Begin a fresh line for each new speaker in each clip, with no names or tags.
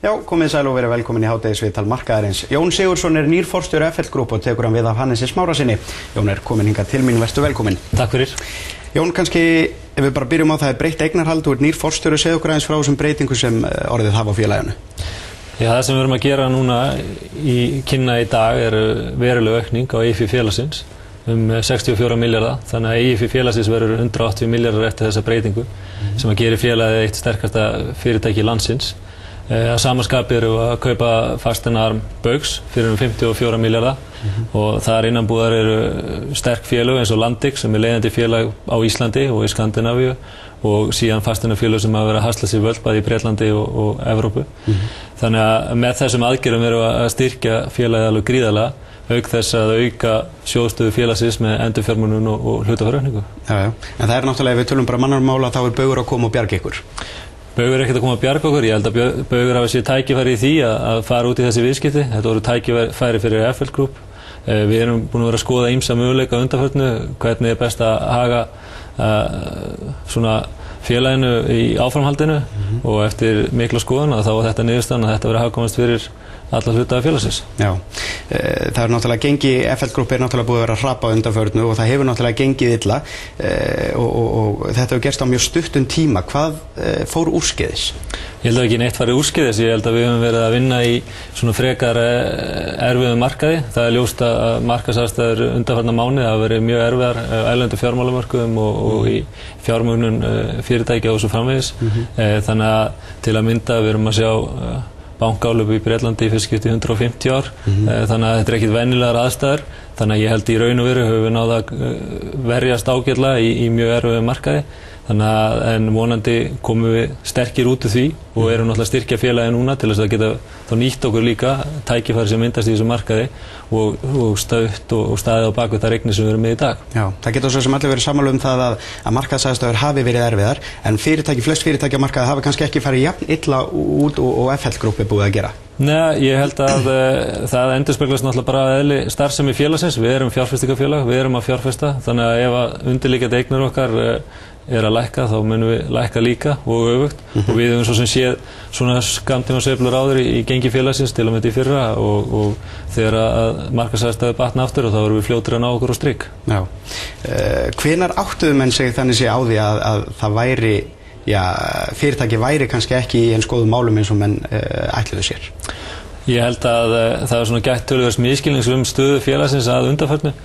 Já, komið sæl og verið velkomin í hádegisviðtal markaðarins. Jón Sigurðsson nýr forstjóri FL Group og tekur hann við af Hannesi Smárasyni. Jón komin hingað til mín, vertu velkomin.
Takk fyrir.
Jón, kannski ef við bara byrjum á það breytt eignarhald, þú nýr forstjóri, segðu okkur aðeins frá þessum breytingu sem orðið hafa á félaginu.
Já, það sem við erum að gera núna kynna í dag veruleg aukning á EIFI félagsins 64 milljarða, þannig að EIFI félagsins verður 180 milljarðar eftir þessa breytingu sem að gera félagið eitt sterkasta fyrirtæki landsins. Að samanskapi eru að kaupa fasteignaarm Baugs fyrir 54 milljarða og þar innanbúðar eru sterk félög eins og Landix sem leiðandi félag á Íslandi og í Skandinavíu og síðan fasteignafélög sem hafa verið að hasla sér völl bæði í Bretlandi og Evrópu. Þannig að með þessum aðgerðum eru að styrkja félagið alveg gríðarlega, auk þess að auka sjóðstöðu félagsins með endurfjármögnun og hlutafjáraukningu.
Já, en það náttúrulega, ef við tölum bara mannarmála, þá Baugur að koma og bjarga ykkur.
Baugur ekkert að koma að bjarga okkur, ég held að Baugur hafi sér tækifæri í því að fara út í þessi viðskipti. Þetta voru tækifæri fyrir FL Group. Við erum búin að vera að skoða ýmsa möguleika á undanförnu, hvernig best að haga svona félaginu í áframhaldinu og eftir mikla skoðun þá var þetta niðurstaðan að þetta verið hagkvæmast fyrir alla hlutaði félagsins. Já,
það náttúrulega gengið, FL Group náttúrulega búið að vera að hrapa á undanförnu og það hefur náttúrulega gengið illa og þetta hefur gerst á mjög stuttum tíma. Hvað fór úrskeiðis?
Ég held að ekki neitt farið úrskeiðis, ég held að við höfum verið að vinna í svona frekar erfiðum markaði. Það ljóst að markaðsaðstæður undanfarna mánuði hafa verið mjög erfiðar á erlendu fjármálamörkuðum og í fjármögnun fyrirtækja og svo framvegis. Þannig að til að mynda við erum að sjá bankálöfu í Bretlandi í fyrst skipti 150 ár, þannig að þetta ekkert venjulegar aðstæður, þannig að ég held í raun og veru höfum við náð að verjast ágætlega í mjög erfiðum markaði, en vonandi komum við sterkir út úr því og erum náttúrulega að styrkja félagið núna til þess að geta þá nýtt okkur líka tækifæri sem myndast í þessu markaði og staðið á bak við það eignir sem við erum með í dag.
Já, það getur svo sem allir verið sammála það að markaðsaðstæður hafi verið erfiðar, en flest fyrirtæki á markaði hafa kannski ekki farið jafn illa út og FL Group búið að gera.
Nei, ég held að það endurspeglast náttúrulega bara eðli starfsemi félagsins. Við erum fjárfestingafélag, við erum að fjárfesta, þannig að ef að undirliggjandi eignir okkar að lækka, þá munum við lækka líka og öfugt og við höfum svo sem séð svona skammtímasveiflur áður í gengi félagsins til og með í fyrra og þegar að markaðsaðstæður batna aftur og þá erum við fljótir að ná okkur á strik.
Já. Hvenær áttuðu menn sig þannig sé á því að það væri, fyrirtæki væri kannski ekki í eins góðum málum eins og menn ætluðu sér?
Ég held að það er svona gætt töluverðs misskilnings stöðu félagsins að undanförnu.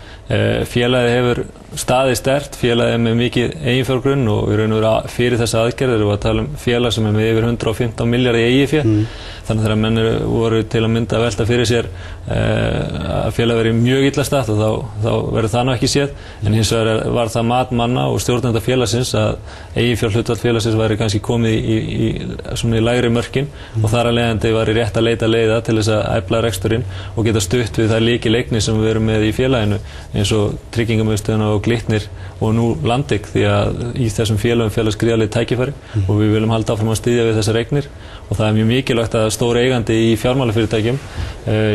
Félagið hefur staðið sterkt, félagið með mikið eiginfjárgrunn og í raun og veru fyrir þessa aðgerðir og að tala félag sem með yfir 115 milljarða í eigið fé. Þannig þegar menn voru til að mynda að velta fyrir sér að félagið verið mjög illa statt og þá verður það nú ekki séð, en hins vegar var það mat manna og stjórnenda félagsins að eiginfjárhlutfall félagsins væri kannski komið í lægri mörkin og þar að leiðandi væri rétt að leita leiða til þess að efla reksturinn og geta stutt við þær lykileignir sem við erum með í félaginu eins og Tryggingamiðstöðina og Glitnir og nú Landix, því að í þessum félagum felast gríðarleg tækifæri og við viljum halda áfram að styðja við þessar eignir og það er mjög mikilvægt að stór eigandi í fjármálafyrirtækjum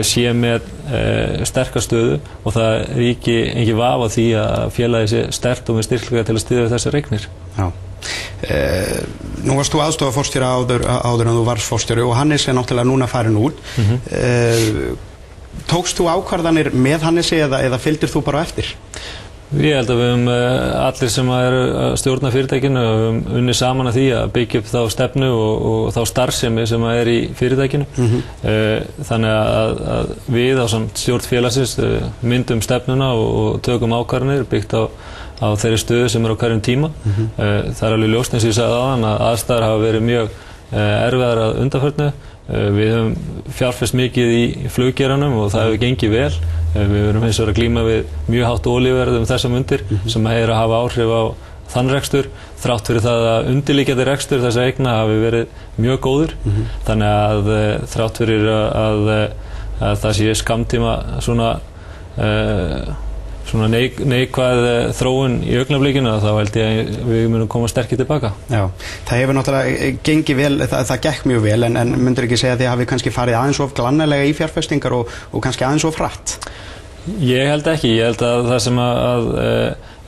sé með sterka stöðu og það ríki engin vafa því að félagið sé sterkt og með styrkleika til að styðja við þessar eignir.
Já. Nú varst þú aðstoðarforstjóri áður en þú varst forstjóri og Hannes náttúrulega núna farin út. Tókst þú ákvarðanir með Hannesi eða fylgdir þú bara eftir?
Ég held að við höfum allir sem eru að stjórna fyrirtækinu unnið saman að því að byggja upp þá stefnu og þá starfsemi sem er í fyrirtækinu. Þannig að við á stjórn félagsins myndum stefnuna og tökum ákvarðanir byggt á þeirri stöðu sem er á hverjum tíma. Það er alveg ljóst eins og ég sagði áðan að aðstæður hafa verið mjög erfiðar að undanförnu. Við höfum fjárfest mikið í fluggeiranum og það hefur gengið vel. Við erum hins vegar að glíma við mjög hátt olíuverð þessar mundir sem að hafa áhrif á þann rekstur, þrátt fyrir það að undirliggjandi rekstur þessa eigna hafi verið mjög góður. Þannig að þrátt fyrir að það sé skammtíma svona neikvæð þróun í augnablikinu þá held ég að við munum koma sterkir tilbaka.
Já, það hefur náttúrulega gengið vel, það gekk mjög vel en myndir ekki segja að þið hafi kannski farið aðeins of glannalega í fjárfestingar og kannski aðeins of hratt?
Ég held ekki, ég held að það sem að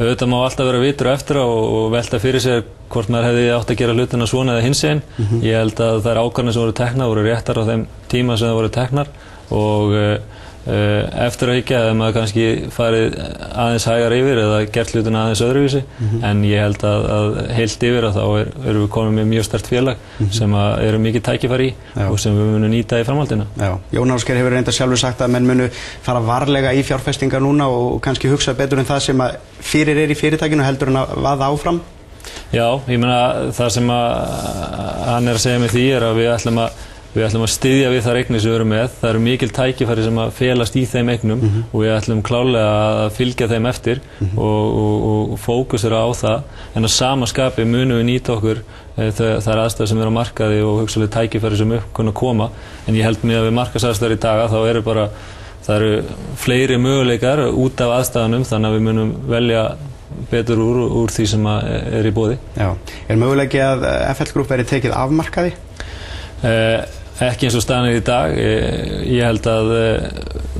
auðvitað má alltaf vera vitur eftir og velta fyrir sér hvort maður hefði átt að gera hlutina svona eða hinsegin. Ég held að þær ákvarðanir sem voru teknar voru réttar á þeim tíma sem það voru teknar og eftir að hyggja hefði maður kannski farið aðeins hægar yfir eða gert hlutina aðeins öðruvísi en ég held að heilt yfir að þá erum við komin með mjög sterkt félag sem eru mikið tækifæri í og sem við munum nýta í framhaldinu.
Já, Jón Ásgeir hefur reynda sjálfur sagt að menn munu fara varlega í fjárfestingar núna og kannski hugsa betur en það sem að fyrir í fyrirtækinu heldur en að vaða áfram.
Já, ég meina það sem hann að segja með því að við ætlum að styðja við þær eignir sem við erum með. Það eru mikil tækifæri sem að felast í þeim eignum og við ætlum klárlega að fylgja þeim eftir og fókusera á það. En að sama skapi munum við nýta okkur þær aðstæður sem eru á markaði og hugsalega tækifæri sem upp kunna koma. En ég held með að við markaðsaðstæður í dag þá það eru fleiri möguleikar út af aðstæðunum þannig að við munum velja betur úr því sem í boði.
Já, möguleiki að FL Group verið tekið af markaði?
Ekki eins og staðan í dag. Ég held að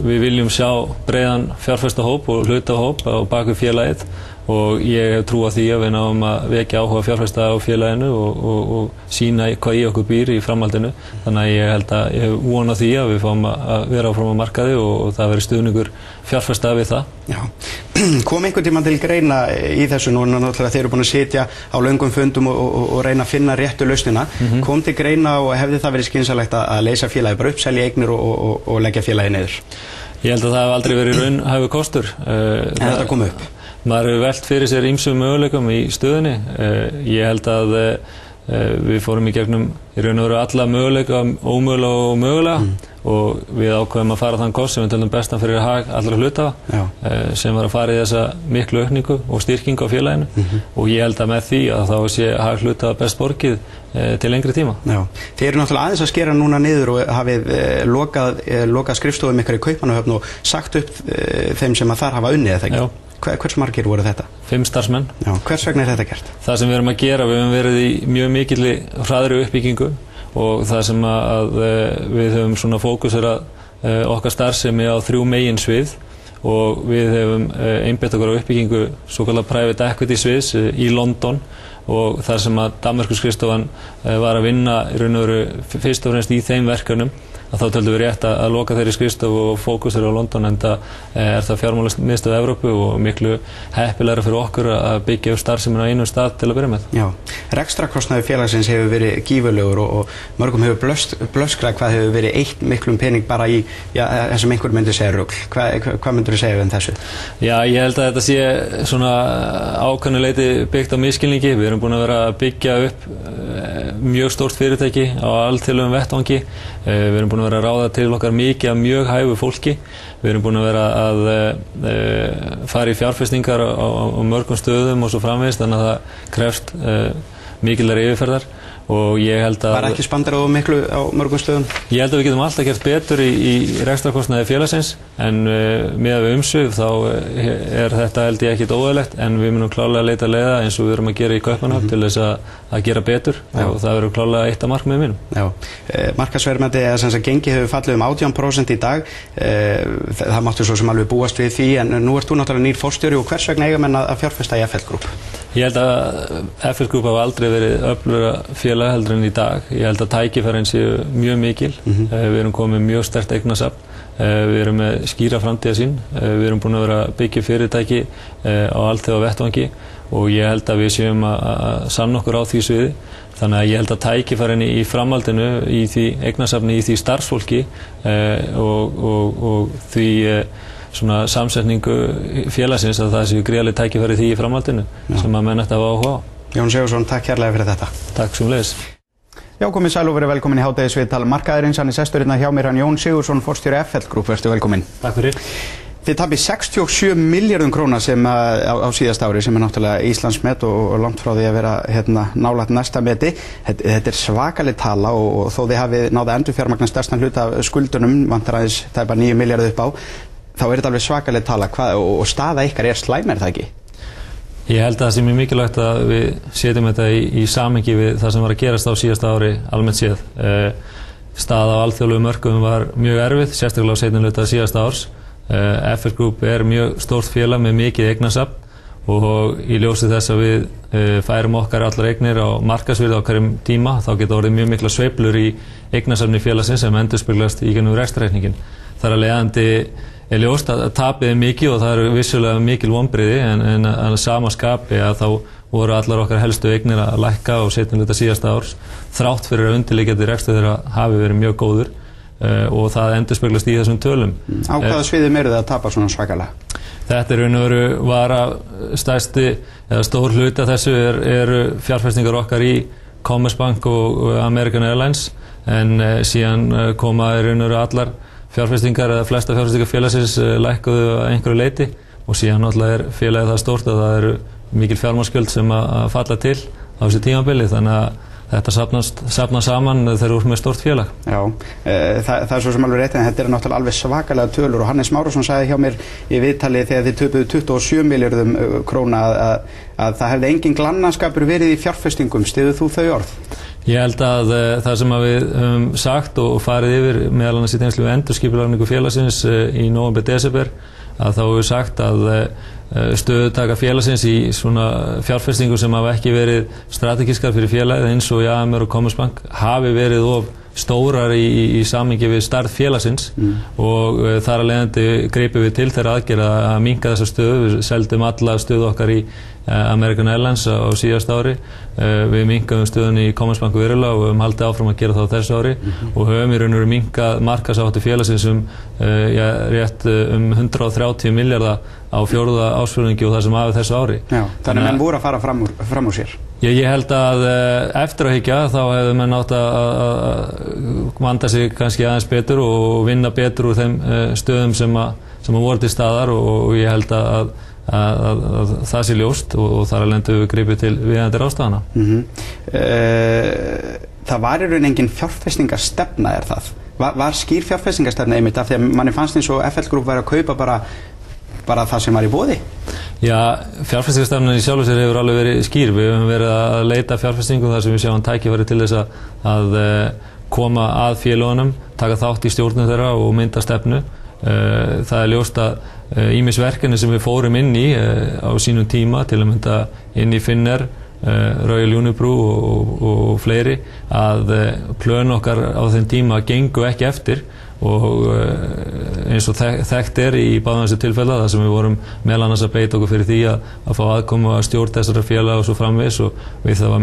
við viljum sjá breiðan fjárfestahóp og hlutahóp á bakvið félagið og ég hef trú á því að við náum að vekja áhuga fjárfesta á félaginu og sýna hvað í okkur býr í framhaldinu. Þannig að ég held að ég hef von á því að við fáum að vera áfram á markaði og það veri stuðningur fjárfesta við það.
Já. Kom einhvern tímann til greina í þessu núna náttúrulega þeir eru búin að sitja á löngum fundum og reyna að finna réttu lausnina. Kom til greina og hefði það verið skynsamlegt að leysa félagið bara upp, selja eignir og leggja félagið niður?
Ég held að það hef aldrei verið raunhæfur kostur.
En þetta kom upp?
Maður hefur velt fyrir sér ýmsum möguleikum í stöðunni. Ég held að við fórum í gegnum í raun og veru alla möguleika, ómögulega og mögulega og við ákveðum að fara þann kost sem við töldum bestan fyrir hag allra hluthafa sem var að fara í þessa miklu aukningu og styrkingu á félaginu og ég held að með því að þá sé hag hluthafa best borgið til lengri tíma.
Já. Þið eru náttúrulega aðeins að skera núna niður og hafið lokað skrifstofum ykkar í Kaupmannahöfn og sagt upp þeim sem að þar hafa unnið eða ekki. Hvers margir voru þetta?
5 starfsmenn.
Já, hvers vegna þetta gert?
Það sem við erum að gera, við höfum verið í mjög mikilli hraðri uppbyggingu og það sem við höfum svona fókuserað okkar starfsemi á 3 meginsvið og við höfum einbeitt okkur á uppbyggingu svokallað private equity sviðs í London og þar sem að Danmerkurskrifstofan var að vinna í raun og veru fyrst og fremst í þeim verkefnum að þá töldum við rétt að loka þeirri skrifstofu og fókusera á London en það fjármálamiðstöð Evrópu og miklu heppilegra fyrir okkur að byggja upp starfsemina á einum stað til að byrja með.
Já, rekstrakostnaður félagsins hefur verið gífurlegur og mörgum hefur blöskrað hvað hefur verið eytt miklum pening bara í það sem einhver myndi segja rugl. Hvað myndur þú segja um þessu?
Já, ég held að þetta sé svona ákveðnu leyti byggt á misskilningi. Við erum búin að vera að byggja upp mjög stórt fyrirtæki á alþjóðlegum vettvangi. Við erum búin að vera að ráða til okkar mikið af mjög hæfu fólki. Við erum búin að vera að fara í fjárfestingar á mörgum stöðum og svo framvegis þannig að það krefst mikillar yfirferðar og ég held að...
Var ekki spandarað miklu á mörgum stöðum?
Ég held að við getum alltaf gert betur í rekstrarkostnaði félagsins en miðað við umsvif þá þetta held ég ekkert óeðlilegt en við munum klárlega leita leiða eins og við erum að gera í Kaupmannahöfn til þess að gera betur og það verður klárlega eitt af markmiðum mínum.
Já, markaðsverðmæti eða sem sagt gengið hefur fallið 18% í dag. Það máttu svo sem alveg búast við því en nú ert þú náttúrulega nýr forstjóri og hvers vegna eiga menn að fjárfesta í FL Group?
Ég held að FL Group hafa aldrei verið öflugra félag heldur en í dag. Ég held að tækifærin séu mjög mikil. Við erum komið mjög sterkt eignasafn. Við erum með skýra framtíðarsýn. Við erum búin að vera að byggja fyrirtæki á alþjóða vettvangi og ég held að við séum að sanna okkur á því sviði. Þannig að ég held að tækifærin í framhaldinu í því eignasafni, í því starfsfólki og því svona samsetningu félagsins að það séu gríðarleg tækifæri því í framhaldinu sem að menn ætti að hafa áhuga á.
Jón Sigurðsson, takk kærlega fyrir þetta.
Takk sömuleiðis.
Já, komið sæl og verið velkomin í hádegisviðtal markaðarins. Hann sestur hérna hjá mér, hann Jón Sigurðsson, forstjóri FL Group. Vertu velkomin.
Takk fyrir.
Þið tapið 67 milljörðum króna sem á síðasta ári sem náttúrulega Íslandsmet og langt frá því að vera nálægt næsta meti. Þetta svakaleg tala og þó þið hafið náða endurfjármagna stærstan hluta af skuldunum, vantar aðeins tæpa 9 milljarð upp á, þá þetta alveg svakaleg tala og staða ykkar slæm það ekki?
Ég held að það sé mjög mikilvægt að við setjum þetta í samhengi við það sem var að gerast á síðasta ári almennt séð. Staða á alþjóðlegum mörkuðum var mjög erfið, sérstaklega á seinni hluta síðasta árs. FL Group mjög stórt félag með mikið eignasafn og í ljósi þess að við færum okkar allar eignir á markaðsvirði á hverjum tíma, þá geta orðið mjög mikla sveiflur í eignasafni félagsins sem endurspeglast í gegnum rekstrarreikninginn. Þar af leiðandi ljóst að tapið mikið og það eru vissulega mikil vonbrigði en að sama skapi að þá voru allar okkar helstu eignir að lækka á seinni hluta síðasta árs þrátt fyrir að undirliggjandi rekstur þeirra hafi verið mjög góður og það endurspeglast í þessum tölum.
Á hvaða sviðum eru það að tapa svona svakalega?
Þetta raun og veru var stærsti eða stór hluti af þessu eru fjárfestingar okkar í Commerzbank og American Airlines en síðan koma raun og veru allar fjárfestingar eða flesta fjárfestingar félagsins lækkuðu að einhverju leyti og síðan náttúrulega félagið það stórt að það eru mikil fjármagnsgjöld sem að falla til á þessu tímabili þannig að þetta safnast saman þegar þú ert með stórt félag.
Já, það er svo sem alveg rétt en þetta náttúrulega alveg svakalega tölur og Hannes Márusson sagði hjá mér í viðtali þegar þið töpuðu 27 milljörðum króna að það hefði engin glannaskapur verið í fjárfestingum. Styður þú þau orð?
Ég held að það sem við höfum sagt og farið yfir meðal annars í tengslum við endurskipulagningu félagsins í nóvember-desember að þá hefur sagt að stöðutaka félagsins í svona fjárfestingum sem hafa ekki verið strategískar fyrir félagið eins og í AMR og Commerzbank hafi verið of stórar í samhengi við stærð félagsins og þar af leiðandi gripum við til þeirra aðgerða að minnka þessa stöðu. Við seldum alla stöðu okkar í American Airlines á síðasta ári, við minnkaðum stöðunni í Commerzbank verulega og höfum haldið áfram að gera það á þessu ári og höfum í raun og veru minnkað markaðsáhættu félagsins rétt 130 milljarða á fjórða ársfjórðungi og það sem af þessu ári.
Já, þannig að menn voru að fara fram úr sér.
Ég held að eftir að hyggja þá hefðu menn átt að vanda sig kannski aðeins betur og vinna betur úr þeim stöðum sem voru til staðar og ég held að það sé ljóst og þar alveg við gripið til viðeigandi ráðstafana.
Það var í raun engin fjárfestingarstefna það? Var skýr fjárfestingarstefna einmitt af því að manni fannst eins og FL Group væri að kaupa bara það sem var í boði?
Já, fjárfestingarstefnan í sjálfu sér hefur alveg verið skýr. Við höfum verið að leita fjárfestingum þar sem við sjáum tækifæri til þess að koma að félögunum, taka þátt í stjórnum þeirra og mynda stefnu. Það er ljóst að ýmis verkefni sem við fórum inn í á sínum tíma til að mynda inn í Finnair, Royal Unibrew og fleiri að plön okkar á þeim tíma gengu ekki eftir og eins og þekkt í báðum þessu tilfella þar sem við vorum meðal annars að beita okkur fyrir því að fá aðkomu að stjórn þessara félaga og svo framvegis og við það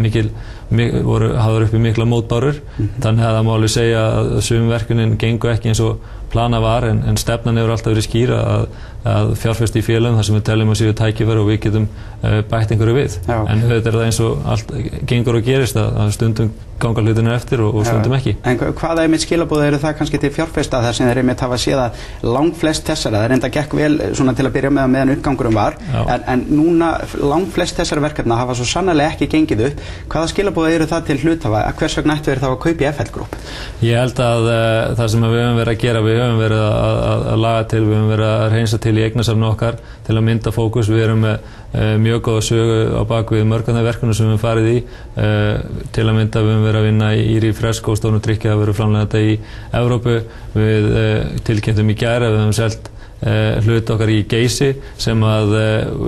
var hafður uppi mikla mótbárur þannig að það má alveg segja að sum verkunin gengu ekki eins og plana var en stefnan hefur alltaf verið skýr að fjárfesta í félagum þar sem við teljum að séu tækifæri og við getum bætt einhverju við. Já. En þetta er það eins og allt gengur og gerist að stundum ganga hlutina eftir og stundum ekki.
En hvaða einmitt skilaboð eru það kannski til fjárfesta þar sem þeir einmitt hafa séð að langflest þessara, það reynda gekk vel svona til að byrja með meðan uppgangurum var en núna langflest þessara verkefna hafa svo sannarlega ekki gengið upp. Hvaða skilaboð eru það til hluthafa? Hvers vegna ættu þeir þá að kaupa í FL Group?
Ég held að það sem við höfum verið að gera, við höfum verið að laga til, við höfum verið að reynsa til í eignasafni okkar til að mynda fókus. Við erum með mjög góða sögu á bakvið mörgum af verkefnum sem við höfum farið í til að mynda við höfum verið að vinna í Refresco og Stónu Tryggja að vera framlega þetta í Evrópu. Við tilkynntum í gær að við höfum selt hlut okkar í Geysi sem að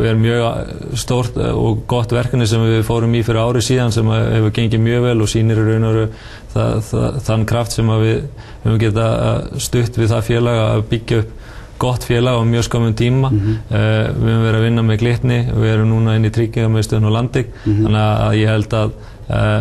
er mjög stórt og gott verkefni sem við fórum í fyrir ári síðan sem hefur gengið mjög vel og sýnir í raun og veru þann kraft sem að við höfum getað stutt við það félag að byggja upp gott félag á mjög skömmum tíma. Við höfum verið að vinna með Glitni, við erum núna inn í Tryggingamiðstöðin og Landik þannig að ég held að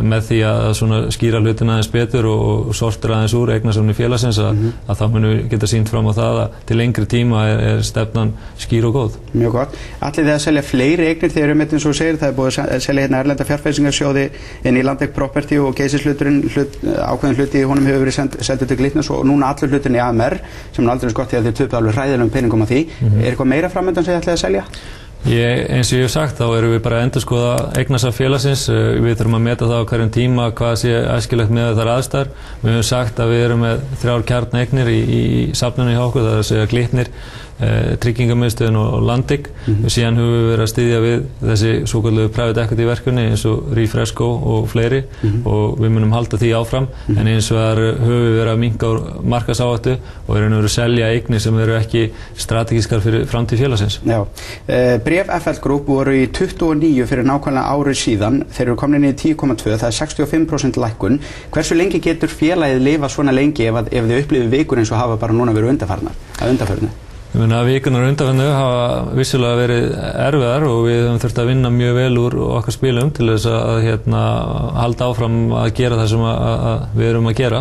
með því að svona skýra hlutina aðeins betur og sortira aðeins úr eignasafni félagsins að þá munum við geta sýnt fram á það að til lengri tíma er stefnan skýr og góð.
Mjög gott. Ætlið þið að selja fleiri eignir þegar um eins og segir það er búið að selja hérna erlenda fjárfestingarsjóði inn í Landik Property og Geysishluturinn ákveðin hluti í honum hefur verið seldur til Glitnis og núna allur hlutin í AMR sem aldrei gott því að þið töpuðu alveg hræðilegum peningum á því. Er eitthvað meira framöndan sem þið ætlið að selja?
Eins og ég hef sagt, þá erum við bara að endurskoða eignasafn félagsins. Við þurfum að meta það á hverjum tíma hvað sé æskilegt með þær aðstæður. Við höfum sagt að við erum með 3 kjarnaeignir í safninu hjá okkur, það er að segja Glitnir, Tryggingamiðstöðin og Landik. Síðan höfum við verið að styðja við þessi svokölluðu private equity verkefni eins og Refresco og fleiri og við munum halda því áfram en eins og höfum við verið að minnka úr markaðsáhættu og erum við að selja eignir sem eru ekki strategískar fyrir framtíð félagsins.
Já. bréf FL Group voru í 29 fyrir nákvæmlega ári síðan, þeir eru komin í 10,2, það 65% lækkun. Hversu lengi getur félagið lifað svona lengi ef þið upplifið vikur eins og hafa bara núna verið undanfarnu?
Ég meina, vikunar undanfarnu hafa vissulega verið erfiðar og við höfum þurft að vinna mjög vel úr okkar spilum til þess að halda áfram að gera það sem við erum að gera.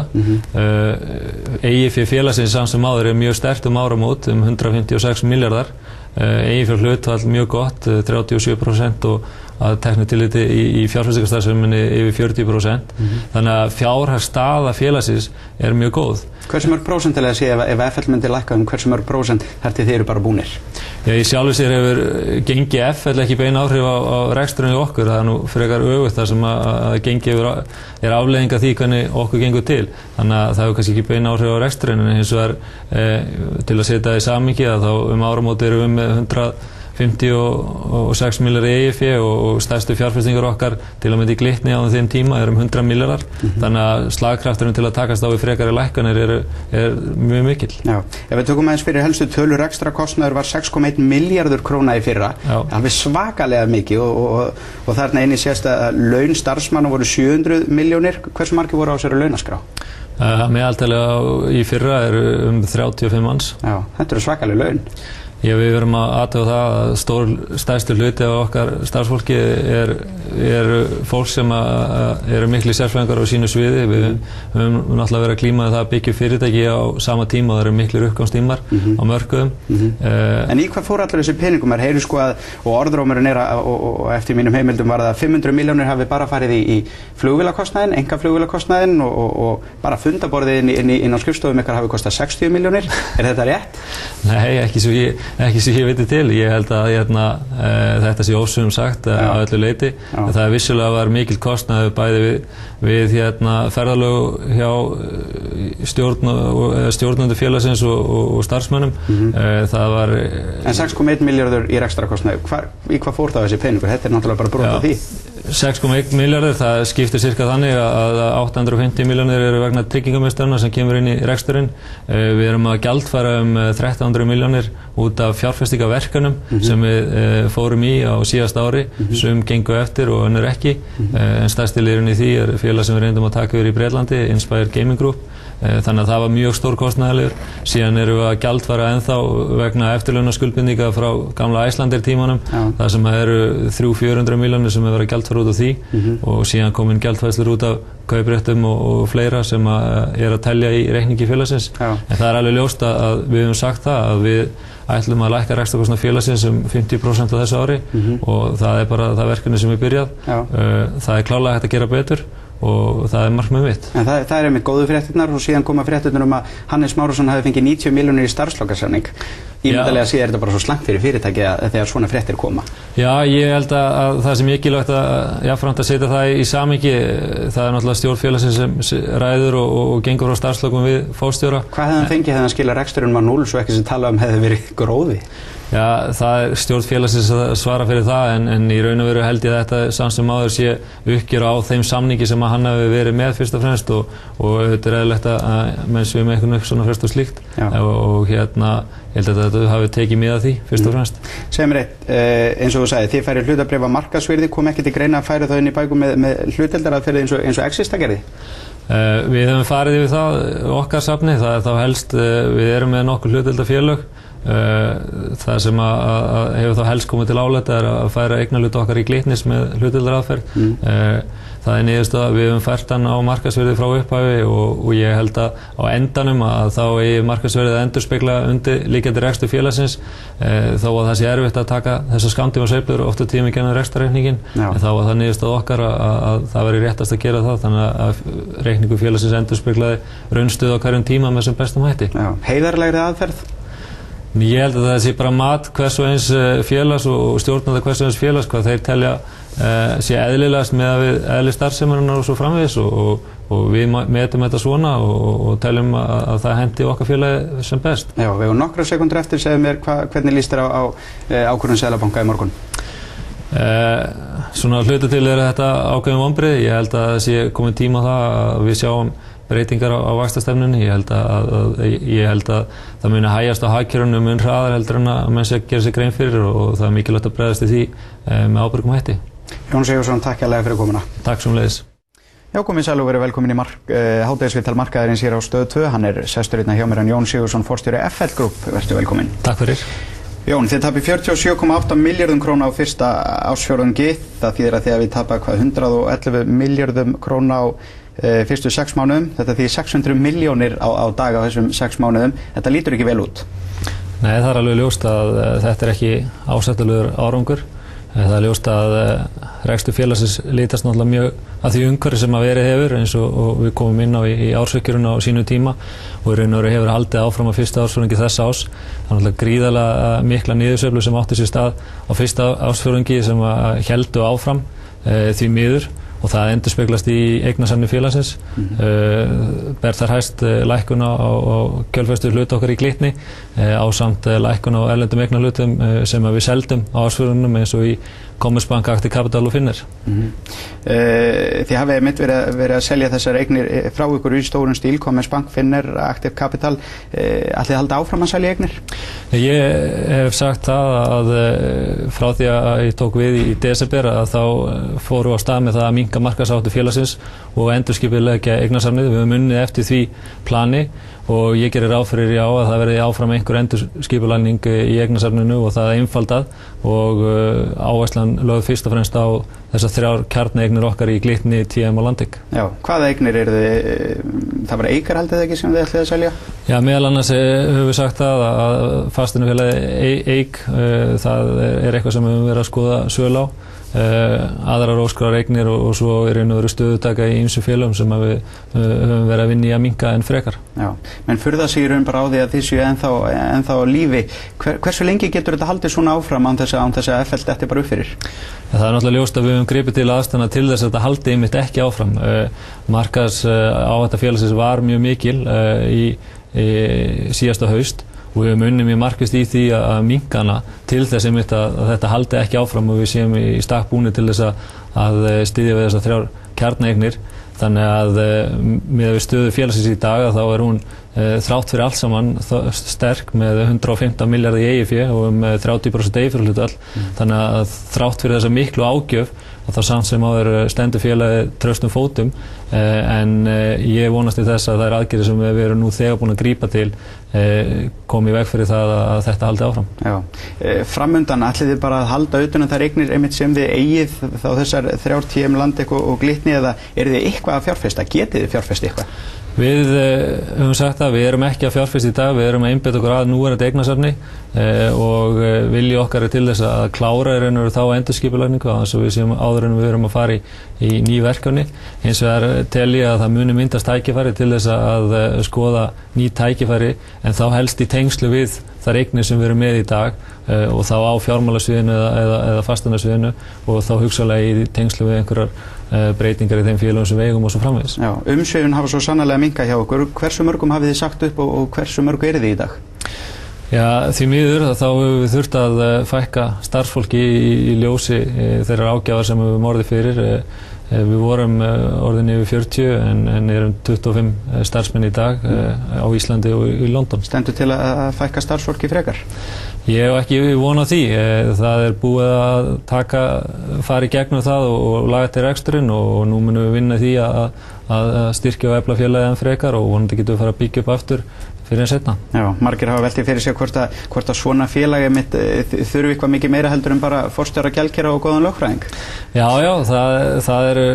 Eigið fyrir félagsins samt sem áður mjög sterkt áramót, 156 milljarðar. Eigið fyrir hlutfall mjög gott, 37% og að teknu tilliti í fjárfestingarstarfseminni yfir 40%. Þannig að fjárhagsstaða félagsins mjög góð. Hversu mörg prósentilega sé ef FL myndi lækka hversu mörg prósent þar til þið eru bara búnir? Já, í sjálfu sér hefur gengi FL ekki bein áhrif á reksturinn í okkur. Það nú frekar öfugt þar sem að gengi afleiðing af því hvernig okkur gengur til. Þannig að það hefur kannski ekki bein áhrif á reksturinn, en hins vegar til að setja í samhengi að þá áramóti erum við með 156 milljarðar í eigið fé og stærstu fjárfestingar okkar til að mynda í Glitni á þeim tíma 100 milljarðar. Þannig að slagkrafturinn til að takast á við frekari lækkanir mjög mikill. Já, ef við tökum aðeins fyrir helstu tölur, rekstrakostnaður var 6,1 milljarður króna í fyrra. Alveg svakalega mikið og þarna inni sést að laun starfsmanna voru 700 milljónir. Hversu margir voru á þessari launaskrá? Meðaltalega í fyrra 35 manns. Já, þetta eru svakalega laun. Já, við verum að athuga það að stærstu hluti af okkar starfsfólki fólk sem eru miklu sérfræðingar á sínu sviði. Við höfum náttúrulega verið að glíma það að byggja fyrirtæki á sama tíma og það eru miklu uppgangstímar á mörkuðum. En í hvað fór allir þessi peningum? Heyrir sko að, og orðrómurinn og eftir mínum heimildum var það að 500 milljónir hafi bara farið í flugvélakostnaðinn, einkaflugvélakostnaðinn og bara fundaborðið inn á skrifstofum ykkar hafi kostað 60 milljónir. Þetta rétt? Nei, ekki sem ég viti til. Ég held að þetta sé ósum sagt að öllu leyti. Það vissulega var mikil kostnaður bæði við ferðalög hjá stjórnendur félagsins og starfsmönnum. Það var... En 6,1 milljarður í rekstrakostnaður, í hvað fór það þessi peningur? Þetta náttúrulega bara brot af því. 6,1 milljarður, það skiptir cirka þannig að 850 milljónir eru vegna tryggingamiðstöðuna sem kemur inn í reksturinn. Við erum að gjaldfæra 1300 milljónir út af fjárfestingaverkunum sem við fórum í á síðasta ári, sem gengu eftir og önnur ekki. En stærsti liðurinn í því félag sem við reyndum að taka yfir í Bretlandi, Inspire Gaming Group. Þannig að það var mjög stór kostnaðarliður. Síðan erum við að gjaldfæra ennþá vegna eftirlaunaskuldbindinga frá gamla Icelandair tímanum. Það sem eru 300-400 milljónir sem hefur verið að gjaldfæra út af því og síðan komin gjaldfæslur út af kaupréttum og fleira sem að telja í reikningi félagsins. En það alveg ljóst að við höfum sagt það að við ætlum að lækka rekstrarkostnað félagsins 50% á þessu ári og það bara það verkefni sem við byrjað. Það klárlega hægt að gera betur og það markmið mitt. En það einmitt góðu fréttirnar og síðan koma fréttirnar að Hannes Márusson hafi fengið 90 milljónir í starfslokasamning. Ímyndarlega sé þetta bara svo slæmt fyrir fyrirtæki þegar svona fréttir koma. Já, ég held að það sem mikilvægt að jafnframt að setja það í samhengi, það náttúrulega stjórn félagsins sem ræður og gengur frá starfslokum við fórstjóra. Hvað hefði hann fengið þegar hann skila reksturinn var 0 svo ekki sem tala hefði verið gróði? Já, það stjórn félagsins að svara fyrir það en í raun og veru held ég að þetta samt sem áður sé uppgjör á þeim samningi sem hann hafi verið með fyrst og fremst og þetta eðlilegt að menn séu með einhvern upp svona fyrst og slíkt og ég held að þetta hafi tekið mið af því fyrst og fremst. Segð mér eitt, eins og þú sagði, þið færið hlutabréf af markaðsvirði, kom ekki til greina að færa það inn í bækur með hlutdeildaraðferð eins og Exista gerði? Við höfum farið yfir það okkar safni, það þá helst, við erum með nokkur hlutdeildarfélög. Það sem hefur þá helst komið til álita að færa eignarhlut okkar í Glitnis með hlutdeildaraðferð. Það niðurstaða, við höfum fært hann á markaðsverði frá upphafi og ég held að á endanum að þá eigi markaðsverðið að endurspegla undirliggjandi rekstur félagsins þó að það sé erfitt að taka þessar skammtímasveiflur oft á tíma í gegnum rekstrarreikninginn en þá var það niðurstaða okkar að það væri réttast að gera það þannig að reikningu félagsins endurspeglaði raunstuð á hverjum tíma með sem bestum hætti. Heiðarlegri aðferð? Ég held að það sé bara mat hvers og eins félags og stjórnanda hvers og eins félags hvað þeir telja sé eðlilegast með að við eðli starfseminnar og svo framvegis og við metum þetta svona og teljum að það hendi okkar félagi sem best. Já, við hefum nokkra sekundur eftir, segðu mér hvernig líst þér á ákvörðun Seðlabanka í morgun? Svona hluta til þetta ákveðin vonbrigði. Ég held að það sé komið tíma á það að við sjáum breytingar á vaxtastefnunni. Ég held að það muni hægjast á hagkerfinu mun hraðar heldur en að menn sé að gera sig grein fyrir og það mikilvægt að bregðast í því með ábyrgum hætti.
Jón Sigurðsson, takk hérlega fyrir komuna.
Takk sömuleiðis.
Já, komið sæl og verið velkomin í hádegisviðtal markaðarins hér á Stöð 2. Hann sestur hérna hjá mér en Jón Sigurðsson, forstjóri FL Group. Vertu velkomin.
Takk fyrir.
Jón, þið tapir 47,8 milljörðum króna á fyrsta ársfjórðungi. Það þýðir að þið hafið tapað 111 milljörðum króna á fyrstu 6 mánuðum. Þetta þýðir 600 milljónir á dag á þessum 6 mánuðum. Þetta lítur ekki vel út.
Nei, það alveg ljóst að þetta ekki ásættulegur árangur. Það ljóst að rekstur félagsins litast náttúrulega mjög að því umhverfi sem að verið hefur eins og við komum inn á í ársveikjurinn á sínu tíma og í raun og veru hefur haldið áfram á fyrsta ársfjórðungi þessa árs. Það er náttúrulega gríðarlega mikla niðursveiflu sem átti sér stað á fyrsta ársfjórðungi sem héldu áfram því miður og það endurspeglast í eignasafni félagsins. Ber þar hæst lækkun á kjölfestu hluta okkar í Glitni ásamt lækkun á erlendum eignarhlutum sem við seldum á ársfjórðungnum eins og í Commerzbank, Active Capital og Finner.
Þið hafið einmitt verið að selja þessar eignir frá ykkur í stórum stíl, Commerzbank, Finner, Active Capital. Ætlið þið halda áfram að selja eignir?
Ég hef sagt það að frá því að ég tók við í desember að þá fóru á stað með það að minnka markaðsáttu félagsins og endurskipuleggja eignasafnið. Við höfum unnið eftir því plani og ég gerir ráð fyrir að það verði áfram einhver endurskipulagning í eignasafninu og það einfaldað og áherslan lögð fyrst og fremst á þessar 3 kjarnaeignir okkar í Glitni, TM og Landik. Já, hvaða eignir eru
það var Eikarhaldið ekki sem þið ætlið að selja?
Já, meðal annars höfum við sagt það að fasteignafélagið Eik, það eitthvað sem við höfum verið að skoða sölu á. Aðrar óskráðar eignir og svo er einu verið stöðutaka í ýmsum félögum sem við höfum verið að vinna í að minnka enn frekar.
Já, menn furða sig í raun bara á því að þið séu ennþá á lífi. Hversu lengi getur þetta haldið svona áfram án þess að FL detti bara upp fyrir?
Það er náttúrulega ljóst að við höfum gripið til aðstæðna til þess að þetta haldi einmitt ekki áfram. Markaðsáhætta félagsins var mjög mikil í síðasta haust og við höfum unnið mjög markvisst í því að minnka hana til þess einmitt að þetta haldi ekki áfram og við séum í stakk búnir til þess að styðja við þessar 3 kjarnaeignir. Þannig að með við stöðu félagsins í dag þá er hún þrátt fyrir allt saman sterk með 115 milljarða í eigið fé og 30% eiginfjárhlutfall. Þannig að þrátt fyrir þessa miklu ágjöf að þá samt sem áður stendur félagið traustum fótum en ég vonast í þess að það aðgerðir sem við erum nú þegar búin að grípa til komi í veg fyrir það að þetta haldi áfram.
Já, framundan ætlið þið bara að halda utan þær eignir einmitt sem þið eigið þá þessar 3 TM Landik og Glitni eða eru þið eitthvað að fjárfesta? Getið þið fjárfest eitthvað?
Við höfum sagt að við erum ekki að fjárfesta í dag, við erum að einbeita okkur að núverandi eignasafni og vilji okkar til þess að klára í raun og veru þá endurskipulagningu þess að við séum áður en við erum að fara í ný verkefni. Hins vegar tel ég að það muni myndast tækifæri til þess að skoða ný tækifæri en þá helst í tengslu við þær eignir sem við erum með í dag og þá á fjármálasviðinu eða fasteignasviðinu og þá hugsanlega í tengslu við einhverjar breytingar í þeim félögum sem við eigum og svo framvegis.
Já, umsvifin hafa svo sannarlega minnkað hjá okkur. Hversu mörgum hafið þið sagt upp og hversu mörg eru þið í dag?
Já, því miður þá höfum við þurft að fækka starfsfólki í ljósi þeirrar ágjafar sem við höfum orðið fyrir. Við vorum orðin yfir 40 en erum 25 starfsmenn í dag á Íslandi og í London.
Stendur til að fækka starfsfólki frekar?
Ég hef ekki von á því. Það er búið að fara í gegnum það og laga til reksturinn og nú munum við vinna því að styrkja og efla félagið enn frekar og vonandi getum við fara að byggja upp aftur fyrir en setna.
Já, margir hafa veltið fyrir sig hvort að svona félagið mitt þurfi eitthvað mikið meira heldur en bara forstjóra, gjaldkera og góðan lögfræðing.
Já, það eru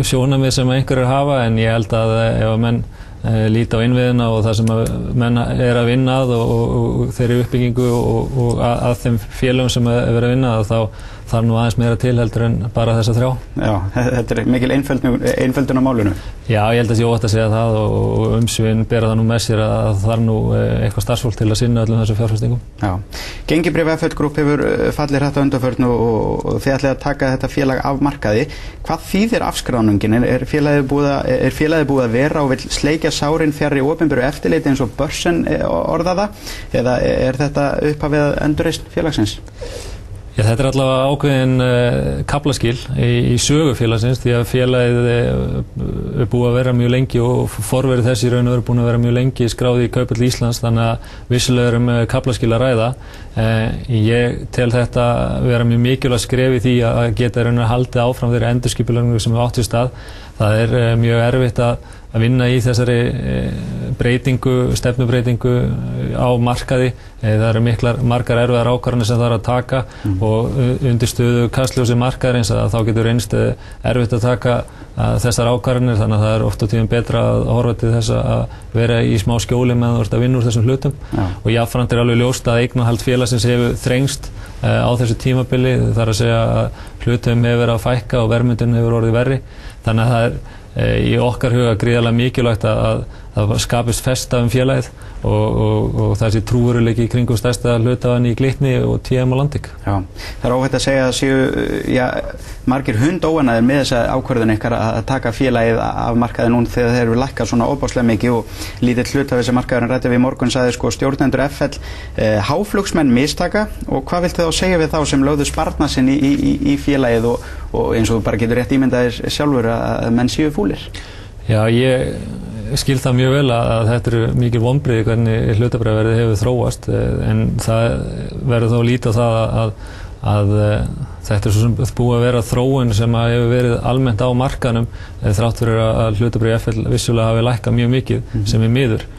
sjónarmið sem einhverjir hafa en ég held að ef að menn líta á innviðina og það sem menn er að vinna að og þeirri uppbyggingu og að þeim félögum sem er verið að vinna að þá þarf nú aðeins meira til heldur en bara þessa 3.
Já, þetta er mikil einföldun á málinu.
Já, ég held að sé óhætt að segja það og umsvifin bera það nú með sér að þarf nú eitthvað starfsfólk til að sinna öllum þessum fjárfestingum. Já,
Gengibréf FL Group hefur fallið hratt á undanförnu og þið ætlið að taka þetta félag af markaði. Hvað þýðir afskráningin? Er félagið búið að vera og vill sleikja sárin fjarri opinberu eftirliti eins og börsen orðaða eða er þetta upphafið að endurreisn félagsins?
Já, þetta allavega ákveðin kaflaskil í sögu félagsins því að félagið búið að vera mjög lengi og forverið þess í raun og veru búin að vera mjög lengi skráði í Kauphöll Íslands þannig að vissulega kaflaskil að ræða. Ég tel þetta vera mjög mikilvægt skref í því að geta raun og veru haldið áfram þeirri endurskipulagningu sem átt sér stað. Það mjög erfitt að vinna í þessari stefnubreitingu á markaði. Það eru margar erfiðar ákvarðanir sem það að taka og undir stöðu kastljósi markaðarins að þá getur reynst erfitt að taka þessar ákvarðanir þannig að það oft á tíðum betra að horfa til þess að vera í smá skjóli meðan þú ert að vinna úr þessum hlutum. Og jafnframt alveg ljóst að eignarhald félagsins hefur þrengst á þessu tímabili, þar að segja að hlutum hefur verið að fækka og verðmyndun hefur orðið verri. Þannig að það í okkar huga gríðarlega mikilvægt að skapist festa félagið og þessi trúveruleiki í kringum stærsta hluthafann í Glitni og TM og Landik.
Já, það óhætt að segja að séu margir hundóanaðir með þessa ákvörðun ykkar að taka félagið af markaði núna þegar þeir eru lækkað svona óbáslega mikið og lítill hluthafi sem markaðurinn ræddi við morgun sagði stjórnendur FL háflugsmenn mistaka og hvað viltu þá segja við þá sem lögðu sparnað sinn í félagið og eins og þú bara getur rétt ímyndaðir sjálfur að menn séu fúlir? Já,
ég skil það mjög vel að þetta eru mikil vonbrigði hvernig hlutabréfaverðið hefur þróast en það verður þá lítið á það að þetta svo sem búið að vera þróun sem hefur verið almennt á markanum þrátt fyrir að hlutabréf FL vissulega hafi lækkað mjög mikið sem miður.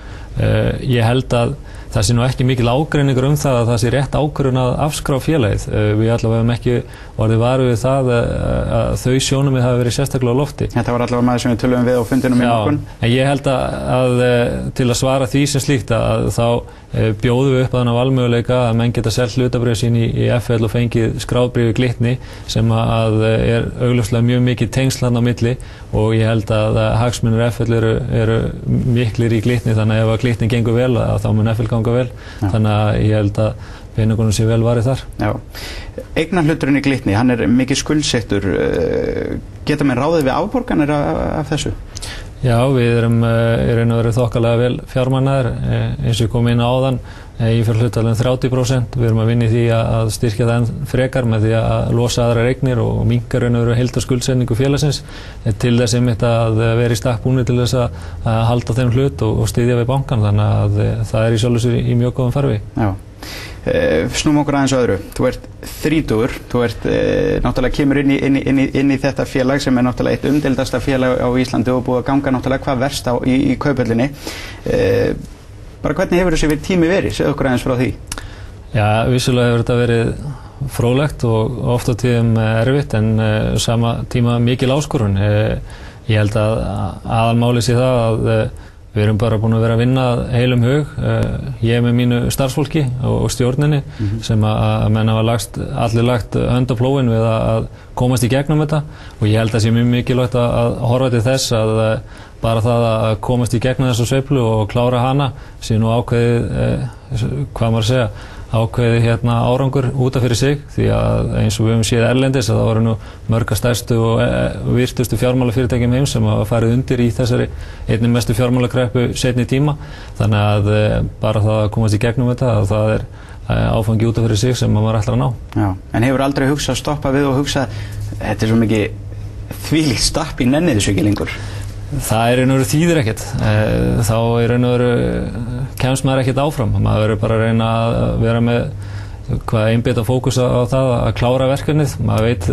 Ég held að það sé nú ekki mikil ágreiningur það að það sé rétt ákvörðun að afskrá félagið. Við allavega hefum ekki orðið varu við það að þau sjónarmið hafi verið sérstaklega á lofti.
Þetta var allavega maður sem við töluðum við á fundinum í morgun.
En ég held að til að svara því sem slíkt að þá bjóðum við upp að valmöguleika að menn geta selt hlutabréf sín í FL og fengið skráðbréf í Glitni sem að augljóslega mjög mikið tengsl þarna á milli og ég held að hagsmunir FL eru miklir í Glitni þannig að ef að Glitni gengur vel þá mun FL ganga vel. Þannig að ég held að peningunum sé vel varið þar.
Já. Eignarhluturinn í Glitni, hann mikið skuldsettur. Geta menn ráðið við afborganir af þessu?
Já, við erum í raun og veru þokkalega vel fjármagnaðir eins og ég kom inn á áðan í fyrir hlutfallinu 30%. Við erum að vinna í því að styrkja það enn frekar með því að losa aðrar eignir og minnka raun og veru heildarskuldsetningu félagsins til þess einmitt að vera í stakk búnir til þess að halda þeim hlut og styðja við bankan þannig að það í sjálfu sér í mjög góðum farvi.
Já. Snúm okkur aðeins öðru. Þú ert 30, þú ert náttúrulega kemur inn í þetta félag sem náttúrulega eitt umdeildasta félag á Íslandi og búið að ganga náttúrulega hvað verst í Kauphöllinni. Bara hvernig hefur þessi tími verið? Segðu okkur aðeins frá því.
Já, vissulega hefur þetta verið fróðlegt og oft á tíðum erfitt en sama tíma mikil áskorun. Ég held að aðalmáli sé það að við erum bara búin að vera að vinna heilum hug. Ég með mínu starfsfólki og stjórninni sem að menn hafa allir lagt hönd á plóginn við að komast í gegnum þetta og ég held að sé mjög mikilvægt að horfa til þess að bara það að komast í gegnum þessu sveiflu og klára hana sé nú ákveðið árangur út af fyrir sig því að eins og við höfum séð erlendis að það voru nú mörg stærstu og virtustu fjármálafyrirtækjum heims sem hafa farið undir í þessari einni mestu fjármálakreppu seinni tíma þannig að bara það að komast í gegnum þetta að það áfangi út af fyrir sig sem maður ætlar að ná.
Já, en hefur aldrei hugsað að stoppa við og hugsa þetta svo mikið þvílíkt stapp í nennið þessu ekki lengur?
Það í raun og veru þýðir ekkert. Þá í raun og veru kemst maður ekkert áfram. Maður verður bara að reyna að vera með einbeita fókus á það að klára verkefnið. Maður veit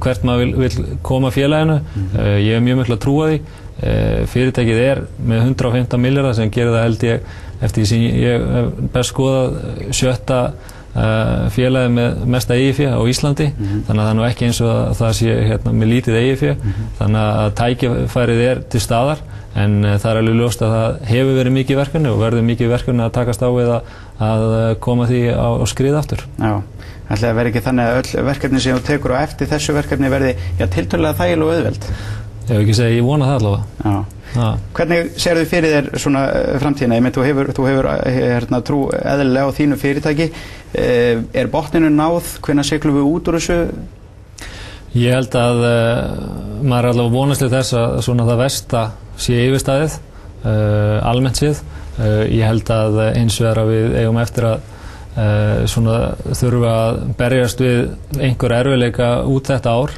hvert maður vill koma félaginu. Ég hef mjög miklu að trúa því. Fyrirtækið með 115 milljarða sem gerir það held ég eftir því sem ég best skoðað 7. félagið með mesta eigið fé á Íslandi þannig að það nú ekki eins og að það sé með lítið eigið fé þannig að tækifærið til staðar en það alveg ljóst að það hefur verið mikið verkefni og verður mikið verkefni að takast á við að koma því á skrið aftur.
Já, ætli að vera ekki þannig að öll verkefni sem þú tekur og eftir þessu verkefni verði tiltölulega þægileg og auðveld?
Ég hef ekki segið, ég vona það allavega.
Já. Hvernig sérðu fyrir þér svona framtíðina? Þú hefur trú eðlilega á þínu fyrirtæki. Botninu náð? Hvenær siglum við út úr þessu?
Ég held að maður allavega vonast til þess að svona það versta sé yfirstaðið, almennt séð. Ég held að eins vegar að við eigum eftir að svona þurfa að berjast við einhver erfiðleika út þetta ár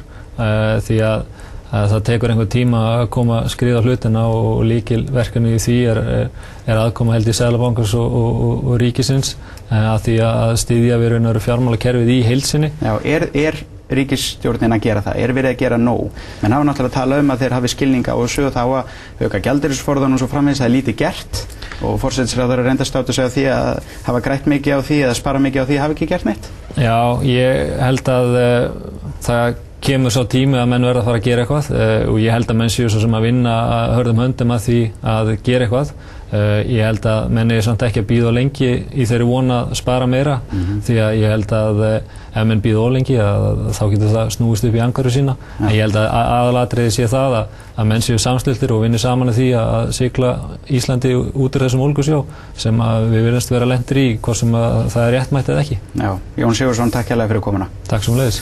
því að það tekur einhver tíma að koma skriða hlutina og lykilverkefni í því er aðkoma held í Seðlabankans og ríkisins að því að styðja við raun og veru fjármálakerfið í heild sinni.
Já, er ríkisstjórnin að gera það? Er verið að gera nóg? Menn hafa náttúrulega talað að þeir hafi skilninga og sögðu þá að auka gjaldeyrisforðann og svo framvegis, það lítið gert og forsætisráðherra reyndast átt að segja því að hafa grætt mikið á því eða spara mikið á því hafi ekki gert neitt? Já,
ég held að það kemur svo tími að menn verða að fara að gera eitthvað og ég held að menn séu svo sem að vinna hörðum höndum að því að gera eitthvað. Ég held að menn er samt ekki að bíða lengi í þeirri von að spara meira því að ég held að ef menn bíða lengi þá getur það snúist upp í andhverfu sína. En ég held að aðalatriði sé það að menn séu samstilltir og vinni saman að því að sigla Íslandi út úr þessum ólgusjó sem að við virðumst vera lentir í hvort sem að það er réttmætt eða ekki.
Já, Jón Sigurðsson, takk hérlega fyrir komuna.
Takk sömuleiðis.